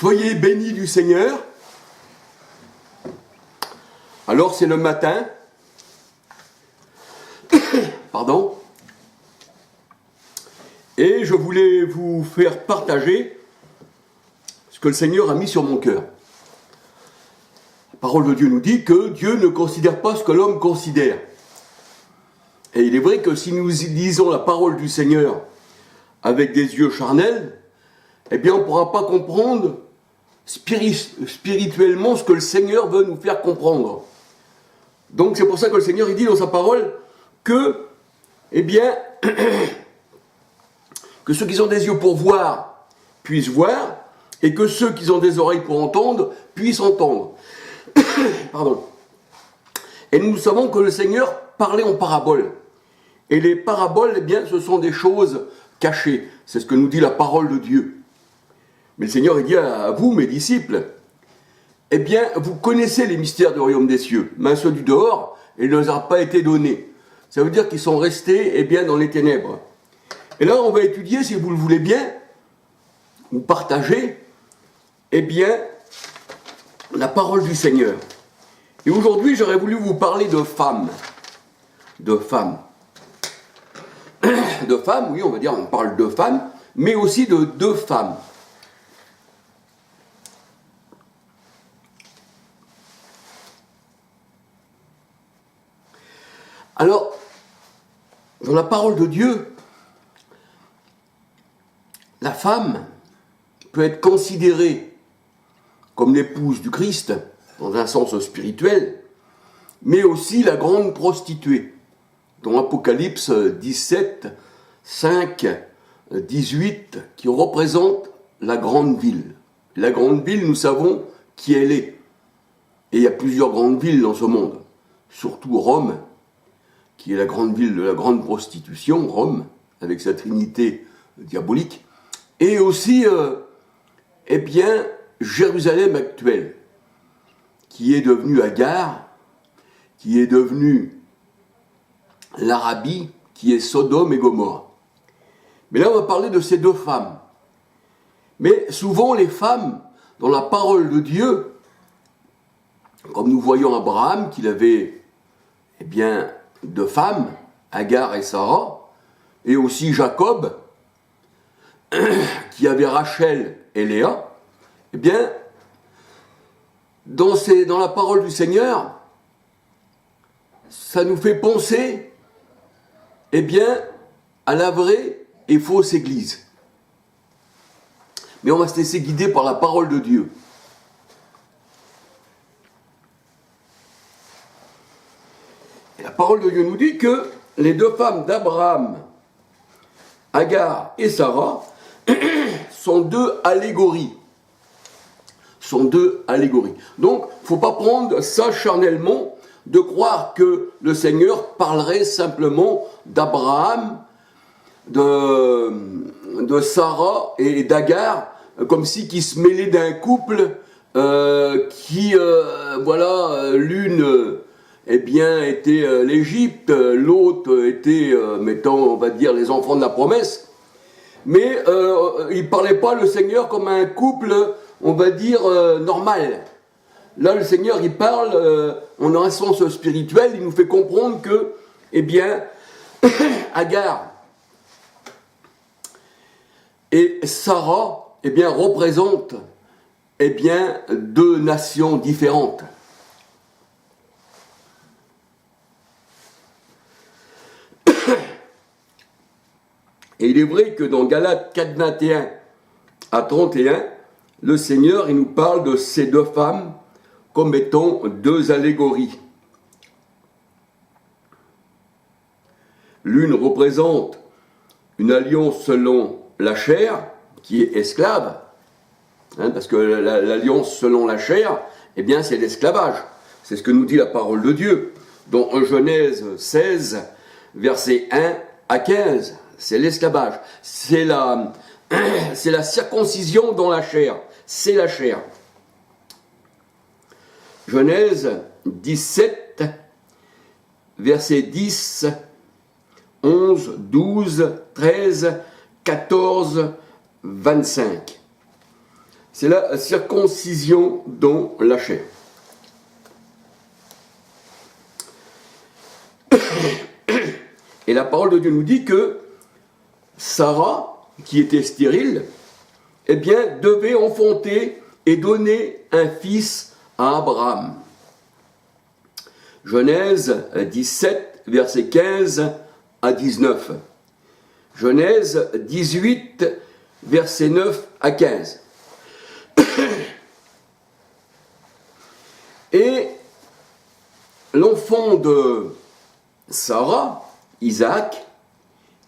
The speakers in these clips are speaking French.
Soyez bénis du Seigneur. Alors c'est le matin. Pardon. Et je voulais vous faire partager ce que le Seigneur a mis sur mon cœur. La parole de Dieu nous dit que Dieu ne considère pas ce que l'homme considère. Et il est vrai que si nous lisons la parole du Seigneur avec des yeux charnels, eh bien on ne pourra pas comprendre spirituellement ce que le Seigneur veut nous faire comprendre. Donc c'est pour ça que le Seigneur il dit dans sa parole que, eh bien, que ceux qui ont des yeux pour voir puissent voir, et que ceux qui ont des oreilles pour entendre puissent entendre. Pardon. Et nous savons que le Seigneur parlait en paraboles. Et les paraboles, eh bien, ce sont des choses cachées. C'est ce que nous dit la parole de Dieu. Mais le Seigneur il dit à vous, mes disciples, eh bien, vous connaissez les mystères du royaume des cieux, mais ceux du dehors, ils ne leur ont pas été donnés. Ça veut dire qu'ils sont restés, eh bien, dans les ténèbres. Et là, on va étudier, si vous le voulez bien, ou partager, eh bien, la parole du Seigneur. Et aujourd'hui, j'aurais voulu vous parler de femmes. De femmes. De femmes, oui, on va dire, on parle de femmes, mais aussi de deux femmes. Alors, dans la parole de Dieu, la femme peut être considérée comme l'épouse du Christ, dans un sens spirituel, mais aussi la grande prostituée, dans Apocalypse 17, 5, 18, qui représente la grande ville. La grande ville, nous savons qui elle est. Et il y a plusieurs grandes villes dans ce monde, surtout Rome, qui est la grande ville de la grande prostitution, Rome, avec sa trinité diabolique, et aussi, eh bien, Jérusalem actuelle, qui est devenue Agar, qui est devenue l'Arabie, qui est Sodome et Gomorrhe. Mais là, on va parler de ces deux femmes. Mais souvent, les femmes, dans la parole de Dieu, comme nous voyons Abraham, qu'il avait, eh bien, deux femmes, Agar et Sarah, et aussi Jacob, qui avait Rachel et Léa, eh bien, dans la parole du Seigneur, ça nous fait penser, eh bien, à la vraie et fausse Église. Mais on va se laisser guider par la parole de Dieu. Et la parole de Dieu nous dit que les deux femmes d'Abraham, Agar et Sarah, sont deux allégories. Sont deux allégories. Donc, il ne faut pas prendre ça charnellement, de croire que le Seigneur parlerait simplement d'Abraham, de Sarah et d'Agar, comme si qui se mêlaient d'un couple voilà, l'une eh bien, était l'Égypte, l'autre était, mettons, on va dire, les enfants de la promesse. Mais il ne parlait pas le Seigneur comme un couple, on va dire, normal. Là, le Seigneur, il parle en un sens spirituel, il nous fait comprendre que, eh bien, Agar et Sarah, eh bien, représentent, eh bien, deux nations différentes. Et il est vrai que dans Galates 4, 21 à 31, le Seigneur, il nous parle de ces deux femmes comme étant deux allégories. L'une représente une alliance selon la chair, qui est esclave, parce que l'alliance selon la chair, eh bien c'est l'esclavage. C'est ce que nous dit la parole de Dieu. Dans Genèse 16, versets 1 à 15, c'est l'esclavage. C'est la circoncision dans la chair. C'est la chair. Genèse 17, versets 10, 11, 12, 13, 14, 25. c'est la circoncision dans la chair. Et la parole de Dieu nous dit que Sarah, qui était stérile, eh bien, devait enfanter et donner un fils à Abraham. Genèse 17, versets 15 à 19. Genèse 18, versets 9 à 15. Et l'enfant de Sarah, Isaac,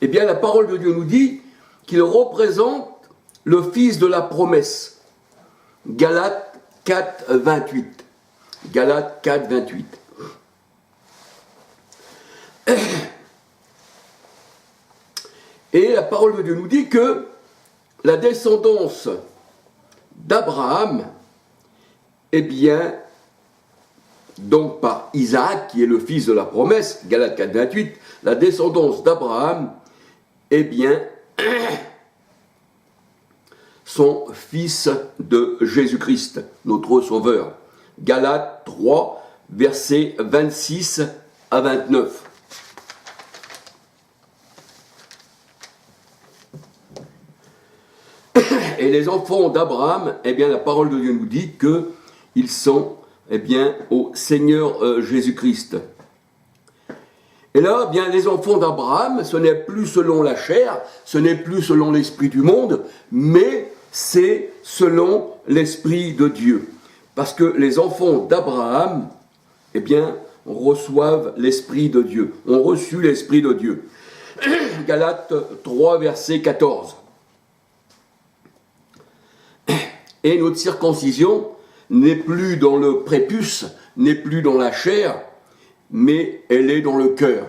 eh bien la parole de Dieu nous dit qu'il représente le fils de la promesse. Galates 4, 28. Galates 4, 28. Et la parole de Dieu nous dit que la descendance d'Abraham, eh bien, donc par Isaac, qui est le fils de la promesse, Galates 4, 28, la descendance d'Abraham, eh bien, sont fils de Jésus-Christ, notre Sauveur. Galates 3, versets 26 à 29. Et les enfants d'Abraham, eh bien, la parole de Dieu nous dit qu'ils sont, eh bien, au Seigneur Jésus-Christ. Et là, eh bien, les enfants d'Abraham, ce n'est plus selon la chair, ce n'est plus selon l'esprit du monde, mais c'est selon l'esprit de Dieu. Parce que les enfants d'Abraham, eh bien, reçoivent l'esprit de Dieu, ont reçu l'esprit de Dieu. Galates 3, verset 14. Et notre circoncision n'est plus dans le prépuce, n'est plus dans la chair, mais elle est dans le cœur.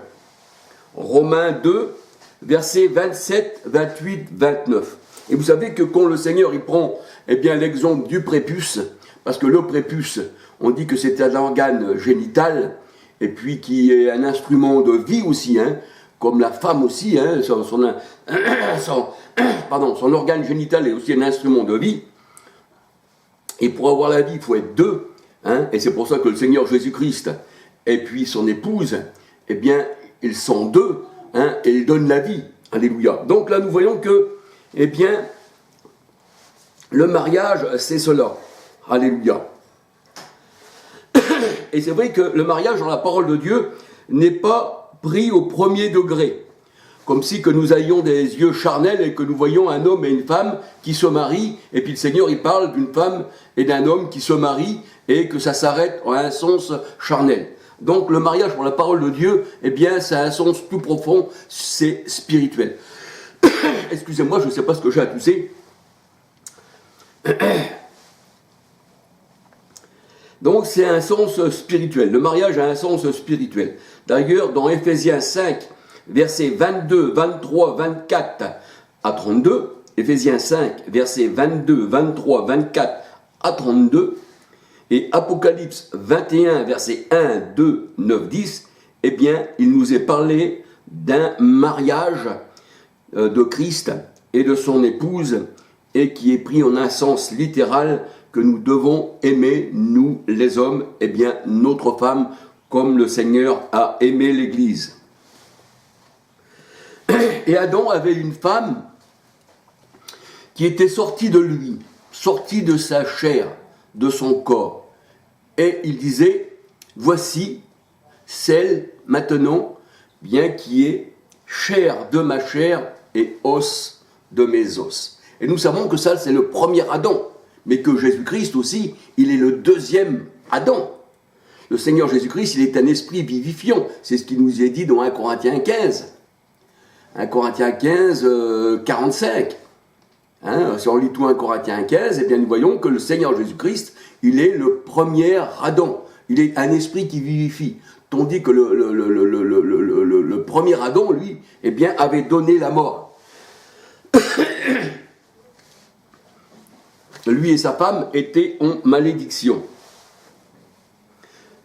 Romains 2, versets 27, 28, 29. Et vous savez que quand le Seigneur il prend eh bien, l'exemple du prépuce, parce que le prépuce, on dit que c'est un organe génital, et puis qui est un instrument de vie aussi, hein, comme la femme aussi, hein, son organe génital est aussi un instrument de vie. Et pour avoir la vie, il faut être deux, hein, et c'est pour ça que le Seigneur Jésus-Christ et puis son épouse, eh bien, ils sont deux, hein, et ils donnent la vie. Alléluia. Donc là, nous voyons que, eh bien, le mariage, c'est cela. Alléluia. Et c'est vrai que le mariage, dans la parole de Dieu, n'est pas pris au premier degré. Comme si que nous ayons des yeux charnels et que nous voyons un homme et une femme qui se marient, et puis le Seigneur, il parle d'une femme et d'un homme qui se marient, et que ça s'arrête à un sens charnel. Donc le mariage pour la parole de Dieu, eh bien, ça a un sens plus profond, c'est spirituel. Excusez-moi, je ne sais pas ce que j'ai à tousser. Donc c'est un sens spirituel. Le mariage a un sens spirituel. D'ailleurs, dans Éphésiens 5, versets 22, 23, 24 à 32, Éphésiens 5, versets 22, 23, 24 à 32, et Apocalypse 21, versets 1, 2, 9, 10, eh bien, il nous est parlé d'un mariage de Christ et de son épouse, et qui est pris en un sens littéral que nous devons aimer, nous les hommes, eh bien, notre femme, comme le Seigneur a aimé l'Église. Et Adam avait une femme qui était sortie de lui, sortie de sa chair, de son corps. Et il disait, voici celle maintenant, bien qui est chair de ma chair et os de mes os. Et nous savons que ça, c'est le premier Adam, mais que Jésus-Christ aussi, il est le deuxième Adam. Le Seigneur Jésus-Christ, il est un esprit vivifiant. C'est ce qui nous est dit dans 1 Corinthiens 15. 1 Corinthiens 15, 45. Hein, si on lit tout 1 Corinthiens 15, eh bien nous voyons que le Seigneur Jésus-Christ, il est le premier Adam. Il est un esprit qui vivifie. Tandis que le premier Adam, lui, eh bien, avait donné la mort. Lui et sa femme étaient en malédiction.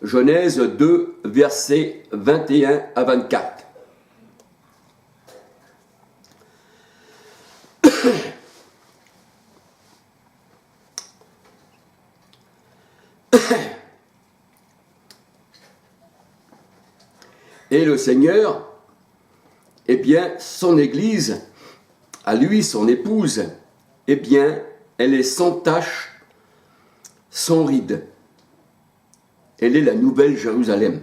Genèse 2, versets 21 à 24. Et le Seigneur, eh bien, son Église, à lui, son épouse, eh bien, elle est sans tache, sans ride. Elle est la nouvelle Jérusalem.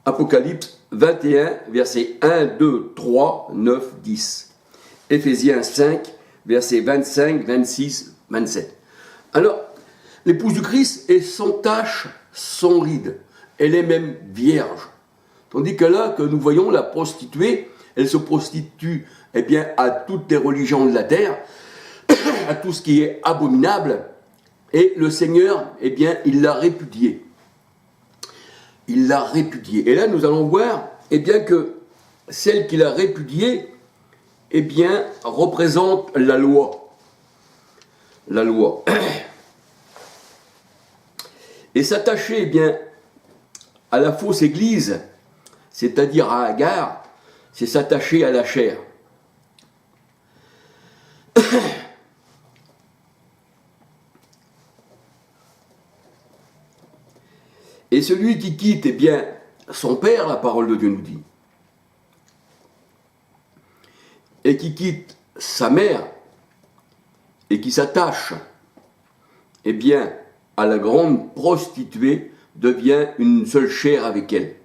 Apocalypse 21, versets 1, 2, 3, 9, 10. Éphésiens 5, versets 25, 26, 27. Alors, l'épouse du Christ est sans tache, sans ride. Elle est même vierge. Tandis que là, que nous voyons la prostituée, elle se prostitue eh bien, à toutes les religions de la terre, à tout ce qui est abominable, et le Seigneur, eh bien, il l'a répudiée. Il l'a répudiée. Et là, nous allons voir, eh bien, que celle qu'il a répudiée, eh bien, représente la loi. La loi. Et s'attacher, eh bien, à la fausse église, c'est-à-dire à Agar, c'est s'attacher à la chair. Et celui qui quitte, eh bien, son père, la parole de Dieu nous dit, et qui quitte sa mère, et qui s'attache, eh bien, à la grande prostituée, devient une seule chair avec elle.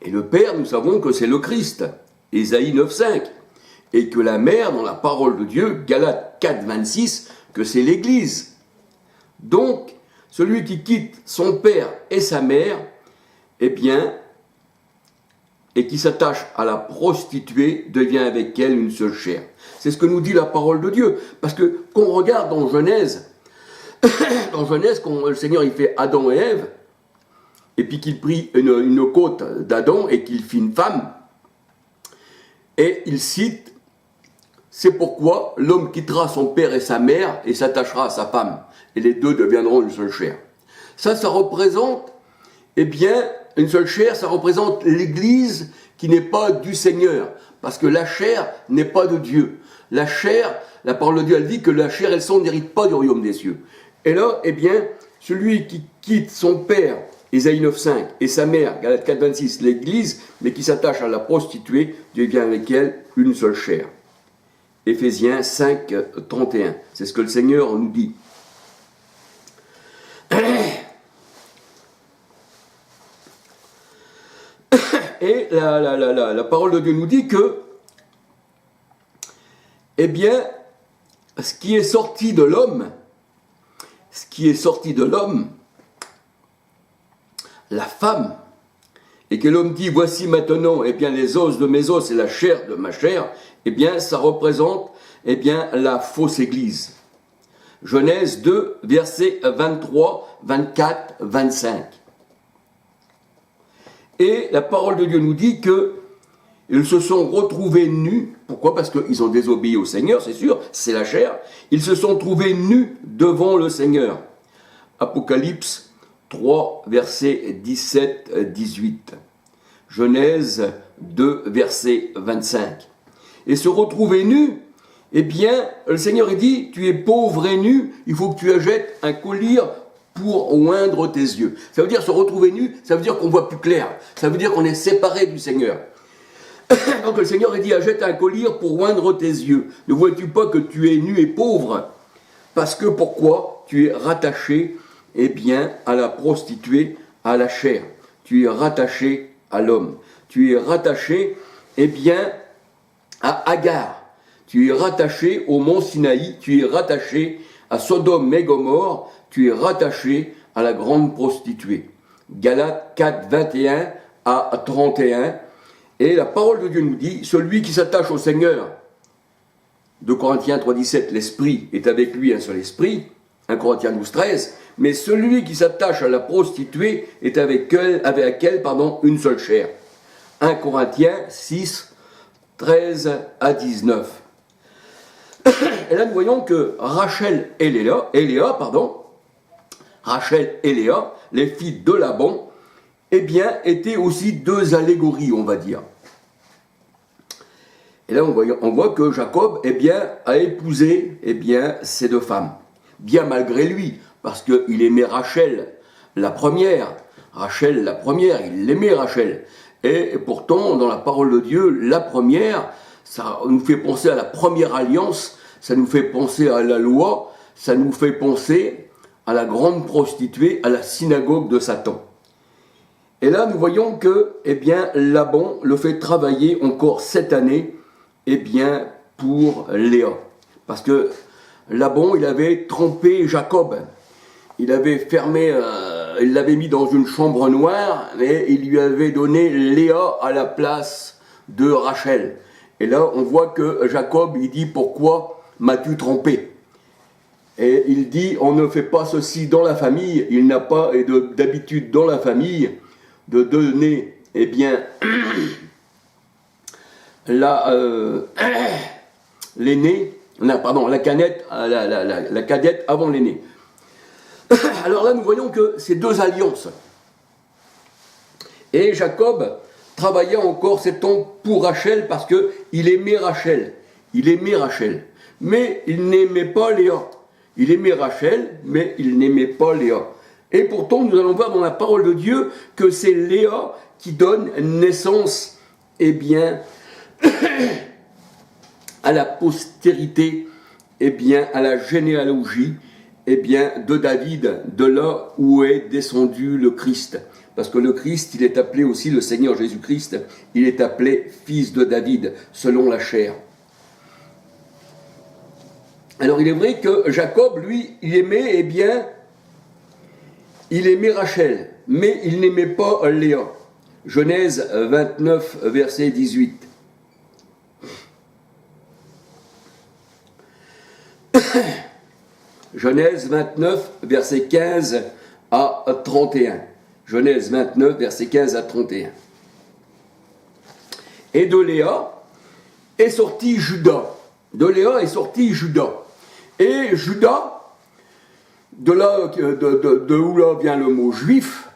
Et le père, nous savons que c'est le Christ, Ésaïe 9,5, et que la mère, dans la parole de Dieu, Galates 4,26, que c'est l'Église. Donc, celui qui quitte son père et sa mère, eh bien, et qui s'attache à la prostituée, devient avec elle une seule chair. C'est ce que nous dit la parole de Dieu. Parce que, quand on regarde dans Genèse, quand le Seigneur il fait Adam et Ève, et puis qu'il prit une côte d'Adam et qu'il fit une femme, et il cite, c'est pourquoi l'homme quittera son père et sa mère et s'attachera à sa femme, et les deux deviendront une seule chair. Ça représente, eh bien, une seule chair, ça représente l'Église qui n'est pas du Seigneur, parce que la chair n'est pas de Dieu. La chair, la parole de Dieu, elle dit que la chair et le sang n'héritent pas du royaume des cieux. Et là, eh bien, celui qui quitte son père, Ésaïe 9,5, et sa mère, Galates 4,26, l'Église, mais qui s'attache à la prostituée, devient avec elle une seule chair. Éphésiens 5, 31, c'est ce que le Seigneur nous dit. Et la parole de Dieu nous dit que, eh bien, ce qui est sorti de l'homme, la femme, et que l'homme dit, voici maintenant, eh bien, les os de mes os et la chair de ma chair, eh bien, ça représente, eh bien, la fausse église. Genèse 2, versets 23, 24, 25. Et la parole de Dieu nous dit que ils se sont retrouvés nus. Pourquoi? Parce qu'ils ont désobéi au Seigneur, c'est sûr, c'est la chair. Ils se sont trouvés nus devant le Seigneur. Apocalypse 3, versets 17, 18. Genèse 2, verset 25. Et se retrouver nus, eh bien, le Seigneur dit, tu es pauvre et nu, il faut que tu achètes un collier pour oindre tes yeux. Ça veut dire se retrouver nu, ça veut dire qu'on voit plus clair. Ça veut dire qu'on est séparé du Seigneur. Donc le Seigneur dit, achète un collier pour oindre tes yeux. Ne vois-tu pas que tu es nu et pauvre? Parce que pourquoi? Tu es rattaché, eh bien, à la prostituée, à la chair. Tu es rattaché à l'homme. Tu es rattaché, eh bien, à Agar. Tu es rattaché au mont Sinaï. Tu es rattaché à Sodome et Gomorrhe. Tu es rattaché à la grande prostituée. Galates 4, 21 à 31. Et la parole de Dieu nous dit, celui qui s'attache au Seigneur, 2 Corinthiens 3, 17, l'esprit est avec lui un seul esprit, 1 Corinthiens 12, 13, mais celui qui s'attache à la prostituée est avec elle, une seule chair. 1 Corinthiens 6, 13 à 19. Et là nous voyons que Rachel et Léa, les filles de Laban, eh bien, étaient aussi deux allégories, on va dire. Et là, on voit que Jacob, eh bien, a épousé, eh bien, ces deux femmes. Bien malgré lui, parce qu'il aimait Rachel, la première. Rachel la première, il aimait Rachel. Et pourtant, dans la parole de Dieu, la première, ça nous fait penser à la première alliance, ça nous fait penser à la loi, ça nous fait penser à la grande prostituée, à la synagogue de Satan. Et là, nous voyons que, eh bien, Laban le fait travailler encore cette année, eh bien, pour Léa. Parce que Laban, il avait trompé Jacob. Il avait fermé, il l'avait mis dans une chambre noire, et il lui avait donné Léa à la place de Rachel. Et là, on voit que Jacob, il dit, pourquoi m'as-tu trompé? Et il dit, on ne fait pas ceci dans la famille, il n'a pas d'habitude dans la famille de donner, eh bien, l'aîné, la cadette avant l'aîné. Alors là, nous voyons que c'est deux alliances. Et Jacob travaillait encore cet temps pour Rachel parce qu'il aimait Rachel. Il aimait Rachel. Mais il n'aimait pas Léa. Il aimait Rachel, mais il n'aimait pas Léa. Et pourtant, nous allons voir dans la parole de Dieu que c'est Léa qui donne naissance, eh bien, à la postérité, eh bien, à la généalogie, eh bien, de David, de là où est descendu le Christ. Parce que le Christ, il est appelé aussi le Seigneur Jésus-Christ, il est appelé fils de David, selon la chair. Alors il est vrai que Jacob, lui, il aimait, eh bien, il aimait Rachel, mais il n'aimait pas Léa. Genèse 29, verset 18. Genèse 29, verset 15 à 31. Genèse 29, verset 15 à 31. Et de Léa est sorti Judas. De Léa est sorti Judas. Et Judas, de où là vient le mot juif,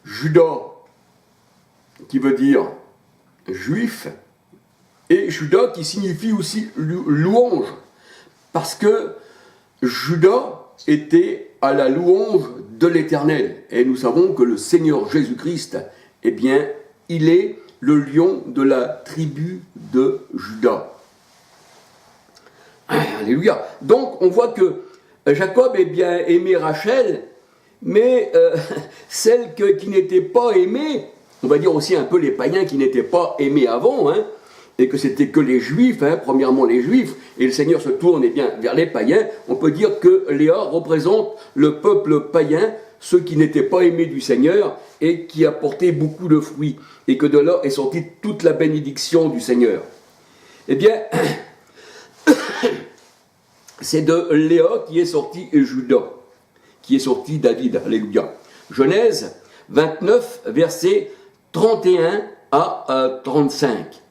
Judas, qui veut dire juif, et Judas qui signifie aussi louange, parce que Judas était à la louange de l'Éternel. Et nous savons que le Seigneur Jésus-Christ, eh bien, il est le lion de la tribu de Judas. Alléluia. Donc, on voit que Jacob, eh bien, aimait Rachel, mais celle qui n'était pas aimée, on va dire aussi un peu les païens qui n'étaient pas aimés avant, hein, et que c'était que les Juifs, hein, premièrement les Juifs, et le Seigneur se tourne eh bien, vers les païens, on peut dire que Léa représente le peuple païen, ceux qui n'étaient pas aimés du Seigneur, et qui apportaient beaucoup de fruits, et que de là est sortie toute la bénédiction du Seigneur. Eh bien, c'est de Léa qui est sorti Judas, qui est sorti David, alléluia. Genèse 29, versets 31 à 35.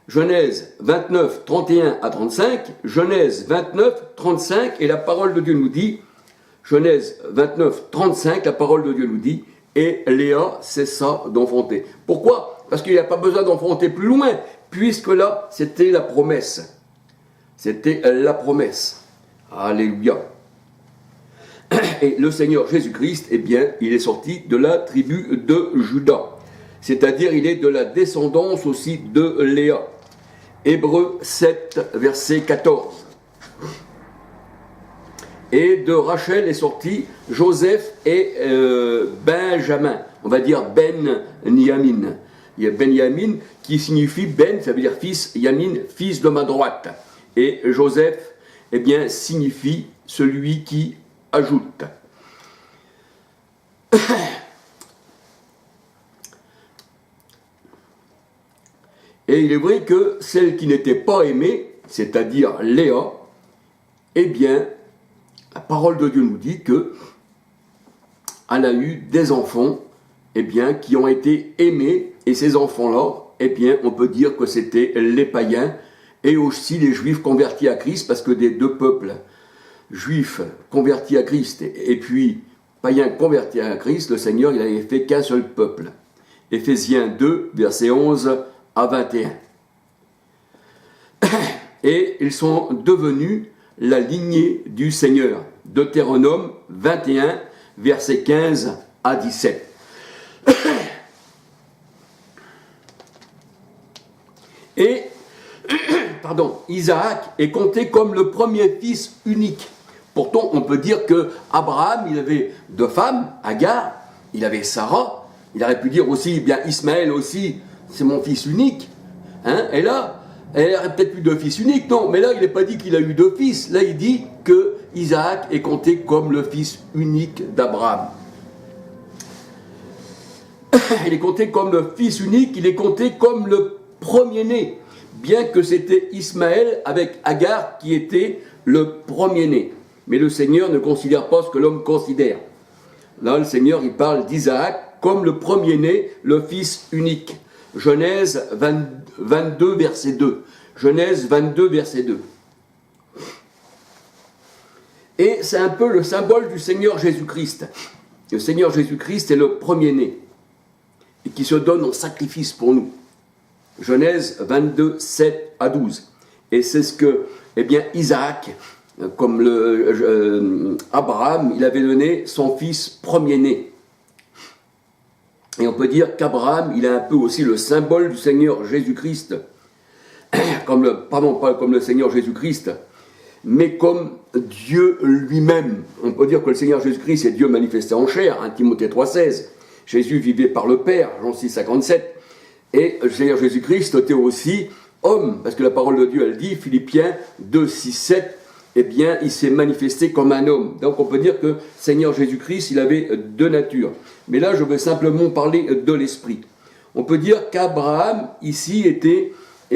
Genèse 29, 31 à 35, Genèse 29, 35, et la parole de Dieu nous dit, Genèse 29, 35, la parole de Dieu nous dit, et Léa cessa d'enfanter. Pourquoi? Parce qu'il n'y a pas besoin d'enfanter plus loin, puisque là, c'était la promesse. C'était la promesse. Alléluia. Et le Seigneur Jésus-Christ, eh bien, il est sorti de la tribu de Juda. C'est-à-dire, il est de la descendance aussi de Léa. Hébreux 7, verset 14. Et de Rachel est sorti Joseph et Benjamin. On va dire Ben-Yamin. Il y a Ben-Yamin qui signifie Ben, ça veut dire fils, Yamin, fils de ma droite. Et Joseph, eh bien, signifie celui qui ajoute. Et il est vrai que celle qui n'était pas aimée, c'est-à-dire Léa, eh bien, la parole de Dieu nous dit que elle a eu des enfants, eh bien, qui ont été aimés, et ces enfants-là, eh bien, on peut dire que c'était les païens et aussi les juifs convertis à Christ, parce que des deux peuples, juifs convertis à Christ et puis païens convertis à Christ, le Seigneur, il n'avait fait qu'un seul peuple. Éphésiens 2, versets 11 à 21. Et ils sont devenus la lignée du Seigneur. Deutéronome 21, versets 15 à 17. Et, Isaac est compté comme le premier fils unique. Pourtant, on peut dire que Abraham, il avait deux femmes, Agar, il avait Sarah, il aurait pu dire aussi, bien Ismaël aussi, c'est mon fils unique. Hein? Et là, elle aurait peut-être eu deux fils uniques, non, mais là, il n'est pas dit qu'il a eu deux fils. Là, il dit que Isaac est compté comme le fils unique d'Abraham. Il est compté comme le fils unique, il est compté comme le premier-né, bien que c'était Ismaël avec Agar qui était le premier-né. Mais le Seigneur ne considère pas ce que l'homme considère. Là, le Seigneur, il parle d'Isaac comme le premier-né, le fils unique. Genèse 22, verset 2. Genèse 22, verset 2. Et c'est un peu le symbole du Seigneur Jésus-Christ. Le Seigneur Jésus-Christ est le premier-né et qui se donne en sacrifice pour nous. Genèse 22, 7 à 12. Et c'est ce que, Isaac, comme Abraham, il avait donné son fils premier-né. Et on peut dire qu'Abraham, il est un peu aussi le symbole du Seigneur Jésus-Christ, pas comme le Seigneur Jésus-Christ, mais comme Dieu lui-même. On peut dire que le Seigneur Jésus-Christ est Dieu manifesté en chair, 1 Timothée 3,16. Jésus vivait par le Père, Jean 6,57. Et le Seigneur Jésus-Christ était aussi homme, parce que la parole de Dieu, elle dit, Philippiens 2, 6, 7, il s'est manifesté comme un homme. Donc on peut dire que Seigneur Jésus-Christ, il avait deux natures. Mais là, je veux simplement parler de l'esprit. On peut dire qu'Abraham, ici, était